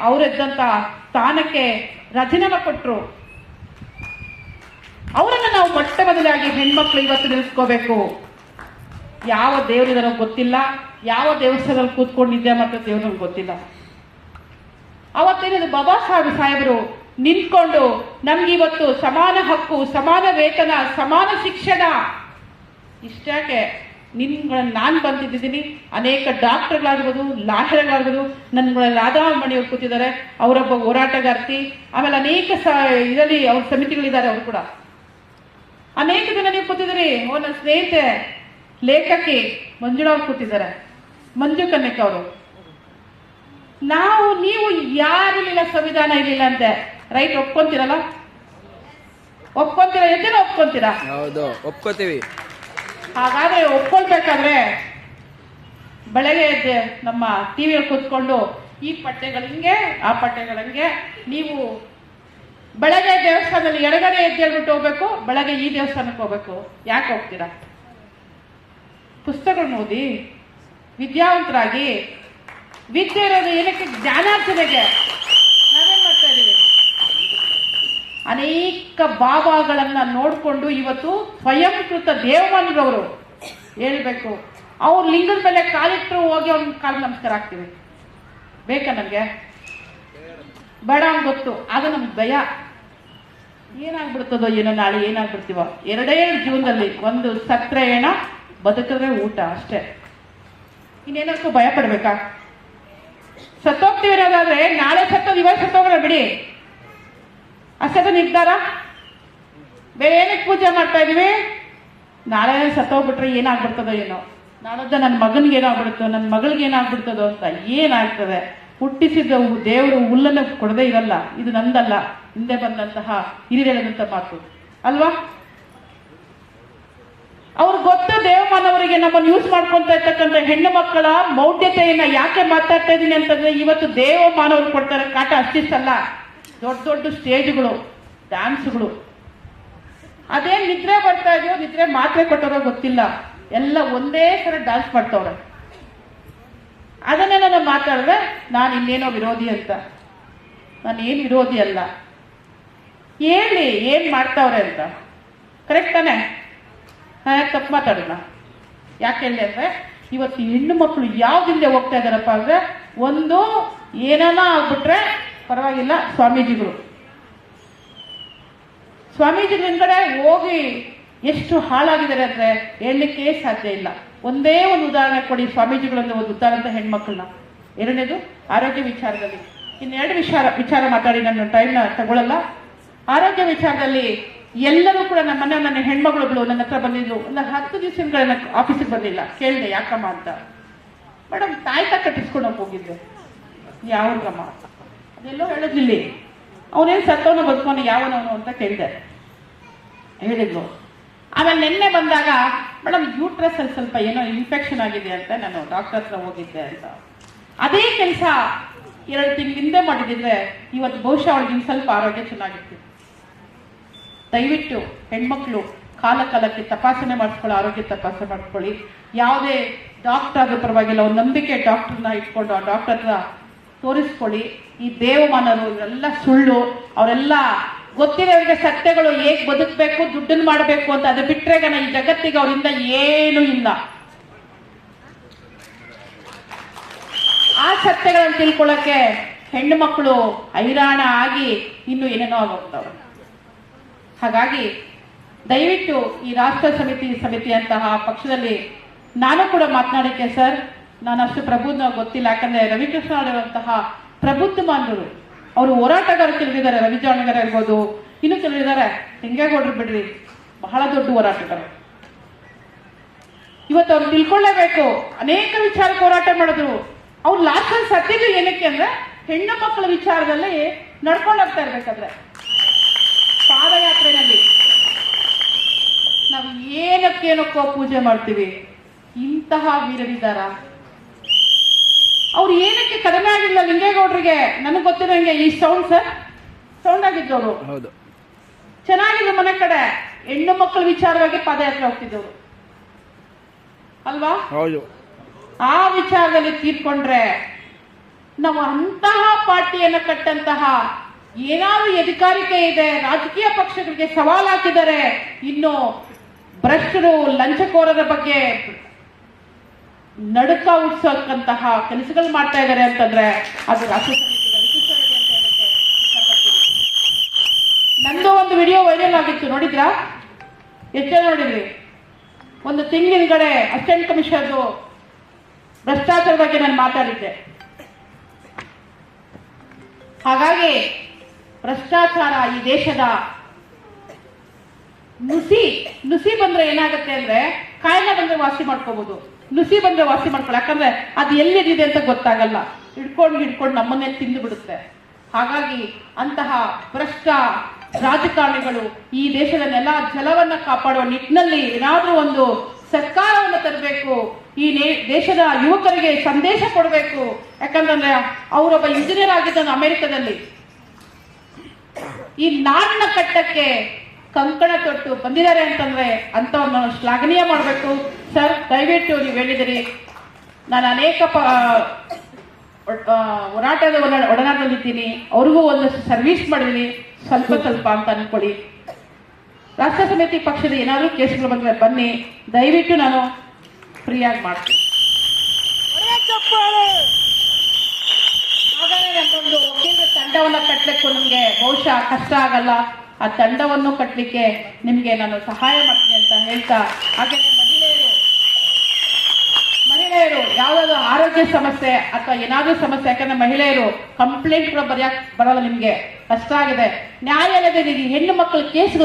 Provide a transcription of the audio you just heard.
ಅವರಿದ್ದಂತ ಸ್ಥಾನಕ್ಕೆ ರಾಜೀನಾಮೆ ಕೊಟ್ಟರು. ಅವರನ್ನ ನಾವು ಮೊಟ್ಟ ಮೊದಲಾಗಿ ಹೆಣ್ಮಕ್ಳು ಇವತ್ತು ನಿಲ್ಲಿಸ್ಕೋಬೇಕು. ಯಾವ ದೇವರಿದಾರೋ ಗೊತ್ತಿಲ್ಲ, ಯಾವ ದೇವಸ್ಥಾನದಲ್ಲಿ ಕೂತ್ಕೊಂಡಿದ್ದೆ ಮತ್ತು ದೇವ್ರಿಗೆ ಗೊತ್ತಿಲ್ಲ. ಅವತ್ತೇನಿದು ಬಾಬಾ ಸಾಹೇಬರು ನಿಂತ್ಕೊಂಡು ನಮ್ಗೆ ಇವತ್ತು ಸಮಾನ ಹಕ್ಕು, ಸಮಾನ ವೇತನ, ಸಮಾನ ಶಿಕ್ಷಣ. ಇಷ್ಟಾಕೆ ನಾನು ಬಂದಿದ್ದೀನಿ. ಅನೇಕ ಡಾಕ್ಟರ್ಗಳಾಗ್ಬೋದು, ಲಾಯರ್ಗಳಾಗ್ಬೋದು, ನನ್ನ ರಾಧಾಮಣಿಯವ್ರು ಕೂತಿದ್ದಾರೆ, ಅವರೊಬ್ಬ ಹೋರಾಟಗಾರ್ತಿ. ಆಮೇಲೆ ಅನೇಕ ಇದರಲ್ಲಿ ಅವ್ರ ಸಮಿತಿಗಳಿದ್ದಾರೆ, ಅವರು ಕೂಡ ಅನೇಕ ಜನ ನೀವು ಕೂತಿದ್ದೀರಿ. ನನ್ನ ಸ್ನೇಹಿತೆ ಲೇಖಕಿ ಮಂಜುಳಾ ಅವ್ರು ಕೂತಿದ್ದಾರೆ, ಮಂಜು ಕನ್ಯಕ್ ಅವರು. ನೀವು ಯಾರಿಲ್ಲ, ಸಂವಿಧಾನ ಇರಲಿಲ್ಲ ಅಂತೆ, ರೈಟ್? ಒಪ್ಕೊಂತೀರಲ್ಲ? ಒಪ್ಕೊಂತೀರಾ? ಎದ್ದೇನೋ ಒಪ್ಕೊಂತೀರಾ? ಹೌದು, ಒಪ್ಕೋತೀವಿ. ಹಾಗಾದ್ರೆ ಒಪ್ಕೊಳ್ಬೇಕಾದ್ರೆ ಬೆಳಗ್ಗೆ ಎದ್ದೆ ನಮ್ಮ ಟಿವಿಯಲ್ಲಿ ಕೂತ್ಕೊಂಡು ಈ ಪಠ್ಯಗಳಿಂಗೆ ಆ ಪಠ್ಯಗಳಂಗೆ, ನೀವು ಬೆಳಗ್ಗೆ ದೇವಸ್ಥಾನದಲ್ಲಿ ಎಡಗಡೆ ಎದ್ದೇಳ್ಬಿಟ್ಟು ಹೋಗ್ಬೇಕು, ಬೆಳಗ್ಗೆ ಈ ದೇವಸ್ಥಾನಕ್ಕೆ ಹೋಗ್ಬೇಕು. ಯಾಕೆ ಹೋಗ್ತೀರಾ? ಪುಸ್ತಕಗಳನ್ನ ಓದಿ ವಿದ್ಯಾವಂತರಾಗಿ. ವಿದ್ಯೆ ಇರೋದು ಏನಕ್ಕೆ? ಜ್ಞಾನಾರ್ಜನೆಗೆ. ನಾವೇನ್ ಮಾಡ್ತಾ ಇದೀವಿ? ಅನೇಕ ಬಾಬಾಗಳನ್ನ ನೋಡ್ಕೊಂಡು ಇವತ್ತು ಸ್ವಯಂಕೃತ ದೇವಮಾನರವರು ಹೇಳ್ಬೇಕು, ಅವ್ರ ಲಿಂಗದ ಮೇಲೆ ಕಾಲಿಟ್ಟರು ಹೋಗಿ ಅವ್ನ ಕಾಲು ನಮಸ್ಕಾರ ಆಗ್ತೀವಿ. ಬೇಕಾ ನಮ್ಗೆ? ಬೇಡ ಅಂತ ಗೊತ್ತು. ಅದು ನಮ್ಗೆ ಭಯ. ಏನಾಗ್ಬಿಡ್ತದೋ ಏನೋ, ನಾಳೆ ಏನಾಗ್ಬಿಡ್ತೀವೋ. ಎರಡೇ ಜೀವನದಲ್ಲಿ, ಒಂದು ಸತ್ರೆ ಏನ, ಬದುಕಿದ್ರೆ ಊಟ ಅಷ್ಟೇ. ಇನ್ನೇನಕ್ಕೂ ಭಯ ಪಡ್ಬೇಕಾ? ಸತ್ತೋಗ್ತೀವಿ ಅನ್ನೋದಾದ್ರೆ ನಾಳೆ ಸತ್ತೋದು ಇವಾಗ ಸತ್ತೋಗೋಣ ಬಿಡಿ, ಅಷ್ಟೇ ನಿರ್ಧಾರ. ಬೇರೆ ಏನಕ್ಕೆ ಪೂಜೆ ಮಾಡ್ತಾ ಇದೀವಿ? ನಾಳೆ ಸತ್ತೋಗ್ಬಿಟ್ರೆ ಏನಾಗ್ಬಿಡ್ತದೋ ಏನೋ, ನಾಳದ್ದ ನನ್ನ ಮಗನಿಗೆ ಏನಾಗ್ಬಿಡುತ್ತೋ, ನನ್ನ ಮಗಳಿಗೆ ಏನಾಗ್ಬಿಡ್ತದೋ ಅಂತ. ಏನಾಗ್ತದೆ? ಹುಟ್ಟಿಸಿದ ದೇವರು ಹುಲ್ಲನ್ನು ಕೊಡದೇ ಇರಲ್ಲ. ಇದು ನಂದಲ್ಲ, ಹಿಂದೆ ಬಂದಂತಹ ಹಿರಿಯರು ಹೇಳಿದಂತ ಮಾತು ಅಲ್ವಾ? ಅವ್ರು ಗೊತ್ತು ದೇವಮಾನವರಿಗೆ ನಮ್ಮನ್ನು ಯೂಸ್ ಮಾಡ್ಕೊಂತ ಇರ್ತಕ್ಕಂಥ ಹೆಣ್ಣು ಮಕ್ಕಳ ಮೌಢ್ಯತೆಯನ್ನ ಯಾಕೆ ಮಾತಾಡ್ತಾ ಇದ್ದೀನಿ ಅಂತಂದ್ರೆ, ಇವತ್ತು ದೇವಮಾನವರು ಕೊಡ್ತಾರೆ ಕಾಟ ಅಷ್ಟಿಷ್ಟಲ್ಲ. ದೊಡ್ಡ ದೊಡ್ಡ ಸ್ಟೇಜ್ಗಳು, ಡ್ಯಾನ್ಸ್ಗಳು. ಅದೇನ್ ನಿದ್ರೆ ಬರ್ತಾ ಇದೆಯೋ, ನಿದ್ರೆ ಮಾತ್ರೆ ಕೊಟ್ಟರೋ ಗೊತ್ತಿಲ್ಲ, ಎಲ್ಲ ಒಂದೇ ಸಲ ಡ್ಯಾನ್ಸ್ ಮಾಡ್ತವ್ರೆ. ಅದನ್ನೇ ನಾನು ಮಾತಾಡಿದ್ರೆ ನಾನು ಇನ್ನೇನೋ ವಿರೋಧಿ ಅಂತ. ನಾನು ಏನ್ ವಿರೋಧಿ ಅಲ್ಲ. ಹೇಳಿ ಏನ್ ಮಾಡ್ತಾವ್ರೆ ಅಂತ. ಕರೆಕ್ಟ್ ತಾನೆ? ತಪ್ಪು ಮಾತಾಡೋಣ. ಯಾಕೆ ಹೇಳಿ ಅಂದ್ರೆ, ಇವತ್ತು ಹೆಣ್ಣು ಮಕ್ಕಳು ಯಾವ್ದಿಂದೆ ಹೋಗ್ತಾ ಇದಾರಪ್ಪ ಅಂದ್ರೆ, ಒಂದು ಏನಾನ ಆಗ್ಬಿಟ್ರೆ ಪರವಾಗಿಲ್ಲ, ಸ್ವಾಮೀಜಿಗಳ ಹಿಂದ್ಗಡೆ ಹೋಗಿ ಎಷ್ಟು ಹಾಳಾಗಿದ್ದಾರೆ ಅಂದ್ರೆ ಹೇಳಲಿಕ್ಕೆ ಸಾಧ್ಯ ಇಲ್ಲ. ಒಂದೇ ಒಂದು ಉದಾಹರಣೆ ಕೊಡಿ, ಸ್ವಾಮೀಜಿಗಳನ್ನ ಒಂದು ಉದಾಹರಣೆ ಹೆಣ್ಮಕ್ಳನ್ನ. ಎರಡನೇದು ಆರೋಗ್ಯ ವಿಚಾರದಲ್ಲಿ. ಇನ್ನೆರಡು ವಿಚಾರ ಮಾತಾಡಿ, ನನ್ನ ಟೈಮ್ನ ತಗೊಳ್ಳಲ್ಲ. ಆರೋಗ್ಯ ವಿಚಾರದಲ್ಲಿ ಎಲ್ಲರೂ ಕೂಡ ನನ್ನ ಹೆಣ್ಮಗಳು ನನ್ನ ಹತ್ರ ಬಂದಿದ್ರು. ಒಂದು 10 ದಿವಸಗಳ ಆಫೀಸಿಗೆ ಬಂದಿಲ್ಲ. ಕೇಳಿದೆ ಯಾಕಮ್ಮ ಅಂತ. ಮೇಡಮ್ ತಾಯ್ತ ಕಟ್ಟಿಸ್ಕೊಂಡು ಹೋಗಿದ್ದೆ. ಯಾವ್ರಮ್ಮ? ಅದೆಲ್ಲೋ ಹೇಳಿದ್ಲಿ. ಅವನೇನು ಸತ್ತವನ ಬದುಕೋನು ಯಾವನವನು ಅಂತ ಕೇಳಿದೆ. ಹೇಳಿದ್ಲು. ಆಮೇಲೆ ನಿನ್ನೆ ಬಂದಾಗ, ಮೇಡಮ್ ಯೂಟ್ರಸ್ ಅಲ್ಲಿ ಸ್ವಲ್ಪ ಏನೋ ಇನ್ಫೆಕ್ಷನ್ ಆಗಿದೆ ಅಂತ ನಾನು ಡಾಕ್ಟರ್ ಹತ್ರ ಹೋಗಿದ್ದೆ ಅಂತ. ಅದೇ ಕೆಲಸ 2 ತಿಂಗಳ ಹಿಂದೆ ಮಾಡಿದ್ರೆ ಇವತ್ತು ಬಹುಶಃ ಅವಳಿಗೆ ಇನ್ನು ಸ್ವಲ್ಪ ಆರೋಗ್ಯ ಚೆನ್ನಾಗಿತ್ತು. ದಯವಿಟ್ಟು ಹೆಣ್ಮಕ್ಳು ಕಾಲಕ್ಕೆ ತಪಾಸಣೆ ಮಾಡಿಸ್ಕೊಳ್ಳಿ, ಆರೋಗ್ಯ ತಪಾಸಣೆ ಮಾಡ್ಕೊಳ್ಳಿ. ಯಾವುದೇ ಡಾಕ್ಟರ್ ಆದ್ರೂ ಪರವಾಗಿಲ್ಲ, ಒಂದು ನಂಬಿಕೆ ಡಾಕ್ಟರ್ನ ಇಟ್ಕೊಂಡು ಆ ಡಾಕ್ಟರ್ ಹತ್ರ ತೋರಿಸ್ಕೊಳ್ಳಿ. ಈ ದೇವಮಾನರು ಇವರೆಲ್ಲ ಸುಳ್ಳು. ಅವರೆಲ್ಲ ಗೊತ್ತಿರೋರಿಗೆ ಸತ್ಯಗಳು ಹೇಗೆ ಬದುಕಬೇಕು, ದುಡ್ಡನ್ನು ಮಾಡಬೇಕು ಅಂತ. ಅದು ಬಿಟ್ರೆ ಈ ಜಗತ್ತಿಗೆ ಅವರಿಂದ ಏನೂ ಇಲ್ಲ. ಆ ಸತ್ಯಗಳನ್ನು ತಿಳ್ಕೊಳ್ಳಕ್ಕೆ ಹೆಣ್ಣು ಮಕ್ಕಳು ಹೈರಾಣ ಆಗಿ ಇನ್ನು ಏನೇನೋ ಆಗೋಗ್ತವೆ. ಹಾಗಾಗಿ ದಯವಿಟ್ಟು ಈ ರಾಷ್ಟ್ರ ಸಮಿತಿ ಅಂತಹ ಪಕ್ಷದಲ್ಲಿ ನಾನು ಕೂಡ ಮಾತನಾಡಕ್ಕೆ ಸರ್, ನಾನು ಅಷ್ಟು ಪ್ರಬುದ್ಧ ಗೊತ್ತಿಲ್ಲ. ಯಾಕಂದ್ರೆ ರವಿಕೃಷ್ಣ ಅವರಂತಹ ಪ್ರಬುದ್ಧಮಾನರು, ಅವರು ಹೋರಾಟಗಾರರು ತಿಳಿದಿದ್ದಾರೆ. ರವಿಜಾಣಗರ ಇರ್ಬೋದು, ಇನ್ನು ತಿಳಿದಿದ್ದಾರೆ. ಹಿಂಗೇಗೌಡರು ಬಿಡ್ರಿ, ಬಹಳ ದೊಡ್ಡ ಹೋರಾಟಗಾರರು. ಇವತ್ತು ಅವ್ರು ತಿಳ್ಕೊಳ್ಳೇಬೇಕು. ಅನೇಕ ವಿಚಾರಕ್ಕೆ ಹೋರಾಟ ಮಾಡಿದ್ರು. ಅವ್ರು ಲಾಸ್ಟ್ ಸತ್ತಿದ್ದು ಏನಕ್ಕೆ ಅಂದ್ರೆ, ಹೆಣ್ಣು ಮಕ್ಕಳ ವಿಚಾರದಲ್ಲಿ ನಡ್ಕೊಂಡು ಹೋಗ್ತಾ ಇರ್ಬೇಕಾದ್ರೆ ಪಾದಯಾತ್ರೆನಲ್ಲಿ ನಾವು ಏನಕ್ಕೇನಕ್ಕೋ ಪೂಜೆ ಮಾಡ್ತೀವಿ. ಇಂತಹ ವೀರರಿದ್ದಾರ? ಅವ್ರು ಏನಕ್ಕೆ ಕಡಿಮೆ ಆಗಿಲ್ಲ ಲಿಂಗೇಗೌಡರಿಗೆ? ನನಗೆ ಗೊತ್ತಿರೋಂಗೆ ಈ ಸೌಂಡ್ ಆಗಿದ್ದವರು ಚೆನ್ನಾಗಿದ್ದು ಮನೆ ಕಡೆ ಹೆಣ್ಣು ಮಕ್ಕಳ ವಿಚಾರವಾಗಿ ಪಾದಯಾತ್ರೆ ಹೋಗ್ತಿದ್ದವರು ಅಲ್ವಾ? ಆ ವಿಚಾರದಲ್ಲಿ ತೀರ್ಕೊಂಡ್ರೆ ನಾವು ಅಂತಹ ಪಾರ್ಟಿಯನ್ನು ಕಟ್ಟಂತಹ ಏನಾದ್ರು ಅಧಿಕಾರಿಕೆ ಇದೆ, ರಾಜಕೀಯ ಪಕ್ಷಗಳಿಗೆ ಸವಾಲು ಹಾಕಿದ್ದಾರೆ, ಇನ್ನು ಭ್ರಷ್ಟರು ಲಂಚಕೋರರ ಬಗ್ಗೆ ನಡುಕ ಹುಟ್ಟಿಸೋಕ್ಕಂತಹ ಕೆಲಸಗಳು ಮಾಡ್ತಾ ಇದ್ದಾರೆ ಅಂತಂದ್ರೆ ಅದು ರಾಷ್ಟ್ರ ಸಮಿತಿಯ ವಿಶಿಷ್ಟ ಅಡಿಗೆ ಅಂತ ಹೇಳಕ್ಕೆ ಇಷ್ಟಪಡ್ತೀನಿ. ನಂದು ಒಂದು ವಿಡಿಯೋ ವೈರಲ್ ಆಗಿತ್ತು, ನೋಡಿದ್ರಾ? ಎಷ್ಟು ಜನ ನೋಡಿದ್ರಿ? ಒಂದು ತಿಂಗಳಿನಗಡೆ ಅಸಿಸ್ಟೆಂಟ್ ಕಮಿಷನರ್ದು ಭ್ರಷ್ಟಾಚಾರದ ಬಗ್ಗೆ ನಾನು ಮಾತಾಡಿದ್ದೆ. ಹಾಗಾಗಿ ಭ್ರಷ್ಟಾಚಾರ ಈ ದೇಶದ ನುಸಿ ಬಂದ್ರೆ ಏನಾಗುತ್ತೆ ಅಂದ್ರೆ, ಕಾಯಿಲೆ ಬಂದ್ರೆ ವಾಸಿ ಮಾಡ್ಕೋಬಹುದು, ನುಸಿ ಬಂದ್ರೆ ವಾಸಿ ಮಾಡ್ಕೊಳ್ಳ, ಯಾಕಂದ್ರೆ ಅದು ಎಲ್ಲಿದೆ ಅಂತ ಗೊತ್ತಾಗಲ್ಲ, ಹಿಡ್ಕೊಂಡು ನಮ್ಮನ್ನೇ ತಿಂದು ಬಿಡುತ್ತೆ. ಹಾಗಾಗಿ ಅಂತಹ ಭ್ರಷ್ಟ ರಾಜಕಾರಣಿಗಳು ಈ ದೇಶದ ನೆಲ ಜಲವನ್ನ ಕಾಪಾಡುವ ನಿಟ್ಟಿನಲ್ಲಿ ಏನಾದ್ರೂ ಒಂದು ಸರ್ಕಾರವನ್ನು ತರಬೇಕು, ಈ ದೇಶದ ಯುವಕರಿಗೆ ಸಂದೇಶ ಕೊಡಬೇಕು. ಯಾಕಂತಂದ್ರೆ ಅವರೊಬ್ಬ ಇಂಜಿನಿಯರ್ ಆಗಿದ್ದಾನೆ ಅಮೆರಿಕದಲ್ಲಿ, ಈ ನಾಡಿನ ಕಟ್ಟಕ್ಕೆ ಕಂಕಣ ತೊಟ್ಟು ಬಂದಿದ್ದಾರೆ ಅಂತಂದ್ರೆ ಅಂತವ್ರನ್ನ ಶ್ಲಾಘನೀಯ ಮಾಡಬೇಕು. ಸರ್, ದಯವಿಟ್ಟು ನೀವು ಹೇಳಿದಿರಿ, ನಾನು ಅನೇಕ ಹೋರಾಟದ ಒಡನಾಟದಲ್ಲಿದ್ದೀನಿ, ಅವ್ರಿಗೂ ಒಂದಷ್ಟು ಸರ್ವಿಸ್ ಮಾಡಿದ್ದೀನಿ, ಸ್ವಲ್ಪ ಅಂತ ಅನ್ಕೊಳ್ಳಿ. ರಾಷ್ಟ್ರ ಸಮಿತಿ ಪಕ್ಷದ ಏನಾದರೂ ಕೇಸ್ಗಳು ಬಂದ್ರೆ ಬನ್ನಿ, ದಯವಿಟ್ಟು ನಾನು ಫ್ರೀಯಾಗಿ ಮಾಡ್ತೀನಿ. ಹಾಗಾದ್ರೆ ನಮ್ಮೊಂದು ವಕೀಲರ ತಂಡವನ್ನ ಕಟ್ಟಲಿಕ್ಕೂ ನಮ್ಗೆ ಬಹುಶಃ ಕಷ್ಟ ಆಗಲ್ಲ, ಆ ತಂಡವನ್ನು ಕಟ್ಟಲಿಕ್ಕೆ ನಿಮ್ಗೆ ನಾನು ಸಹಾಯ ಮಾಡ್ತೀನಿ ಅಂತ ಹೇಳ್ತಾ, ಹಾಗೆ ಮಹಿಳೆಯರು ಯಾವ್ದಾದ್ರು ಆರೋಗ್ಯ ಸಮಸ್ಯೆ ಅಥವಾ ಏನಾದ್ರೂ ಸಮಸ್ಯೆ, ಯಾಕಂದ್ರೆ ಮಹಿಳೆಯರು ಕಂಪ್ಲೇಂಟ್ ಕೂಡ ಬರೆಯಕ್ ಬರಲ್ಲ, ನಿಮ್ಗೆ ಕಷ್ಟ ಆಗಿದೆ, ನ್ಯಾಯಾಲಯದಲ್ಲಿ ಹೆಣ್ಣು ಮಕ್ಕಳ ಕೇಸ್